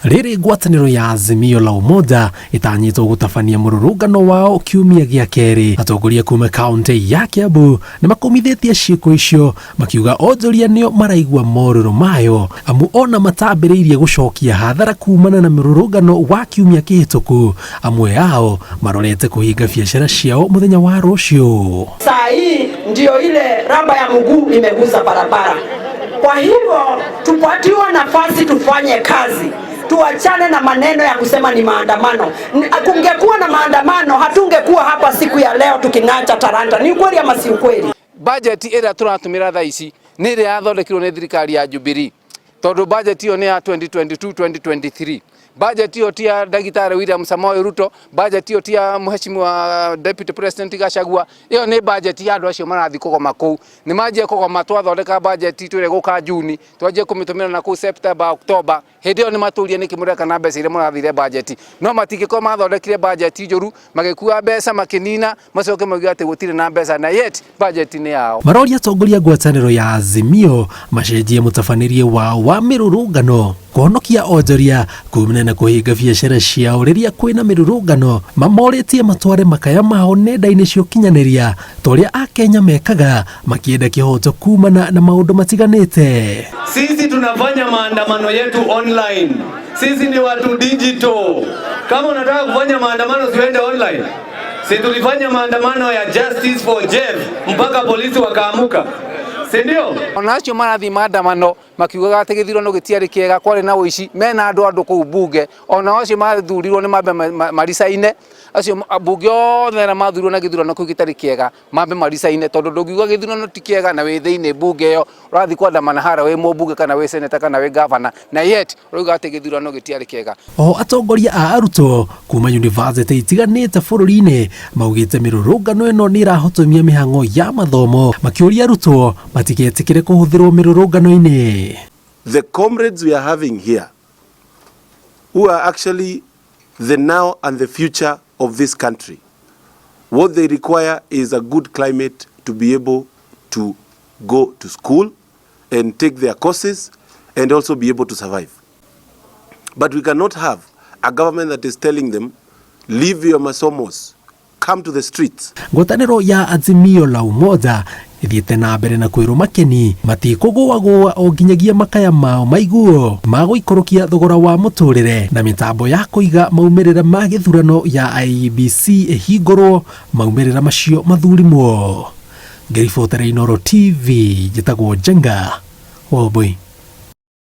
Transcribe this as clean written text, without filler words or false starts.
Rĩrĩ ngwatanĩro ya Azimio la Umoja ĩtanyĩtwo gũtabania mũrũrũngano wao kiumia gĩa kerĩ. Atongoria kuma kaunti ya Kiambu nĩmakomithĩtie ciĩko icio makiuga onjoria nĩo maraigua morũrũ mayo amu ona matambĩrĩirie gũcokia hathara kumana na mũrũrũngano wa kiumia kĩhĩtũku. Amwe yao marorete kũhinga biacara ciao mũthenya wa rũciũ. Saa hii ndio ile raba ya mguu imegusa barabara. Kwa hivyo tupatiwe nafasi tufanye kazi. Tuachane na maneno ya kusema ni maandamano. Kungekuwa na maandamano hatungekuwa hapa siku ya leo tuking'acha Taranta. Ni ukweli ama si ukweli? Budget ĩrĩa tũratũmĩra thaa ici nĩ ĩrĩa yathondekirwo nĩ thirikari ya Jubilee. Tondũ budget ĩyo nĩ ya 2022-2023. Budget ĩyo ti ya Daktari William Samoei Ruto, budget ĩyo ti ya Mheshimiwa Deputy President Gachagua. Ĩyo nĩ budget ya andũ acio marathi kũgoma kũu. Nĩ manjie kũgoma twathondeka budget twĩre gũka Juni, twanjie kũmĩtũmĩra na kũu September, October. Hĩndĩ ĩyo nĩ matũria nĩkĩ mũreka na mbeca iria mũrathire budget. No matingĩkorwo mathondekire budget njũru, magĩkua mbeca makĩnina, macoke moiga atĩ gũtirĩ na mbeca na yet budget nĩ yao. Maroria atongoria ngwatanĩro ya Azimio macenjie mũtabanĩrie wao wa mĩrũrũngano kũhonokia onjoria kumana na kũhinga biacara ciao rĩrĩa kwĩna mĩrũrũngano. Mamorĩtie matware makaya mao nenda-inĩ cia ũkinyanĩria torĩa akenya mekaga makĩenda kĩhoto kumana na maũndũ matiganĩte. Sisi tunafanya maandamano yetu online. Sisi ni watu digital. Kama unataka kufanya maandamano siende online. Sisi tulifanya maandamano ya Justice for Jeff mpaka polisi wakaamuka. Sindio? Ona acio marathi maandamano makiugaga atĩ gĩthurano gĩtiarĩ kĩega kwarĩ na ũici mena andũ kũu bunge. Ona acio mathurirwo nĩ mambe maricaine. Acio bunge othe na mathurirwo na gĩthurano kĩu gĩtarĩ kĩega mambe maricaine tondũ ndũngiuga gĩthurano ti kĩega na wĩ thĩinĩ bunge ĩyo ũrathi kwandamana hara wĩ mũbunge kana wĩ seneta kana wĩ governor na yet ũrauga atĩ gĩthurano gĩtiarĩ kĩega. O atongoria a arutwo kuma university itiganĩte bũrũri-inĩ maugĩte mĩrũrũngano ĩno nĩ ĩrahotomia mĩhang'o ya mathomo makĩũria arutwo matigetĩkĩre kũhũthĩrwo mĩrũrũngano-inĩ. The comrades we are having here who are actually the now and the future of this country, what they require is a good climate to be able to go to school and take their courses and also be able to survive. But we cannot have a government that is telling them, leave your masomos, come to the streets. Ngwatanĩro ya Azimio la Umoja ithiĩte na mbere na kwĩrwo makeni matikũgũagũa o nginyagia makaya mao maiguo ma gũikũrũkia thogora wa mũtũrĩre na mĩtambo ya kũiga maumĩrĩra ma gĩthurano ya IEBC ĩhingũrwo maumĩrĩra macio mathurimwo. Ngĩribotera Inooro TV njĩtagwo Jenga Woboi.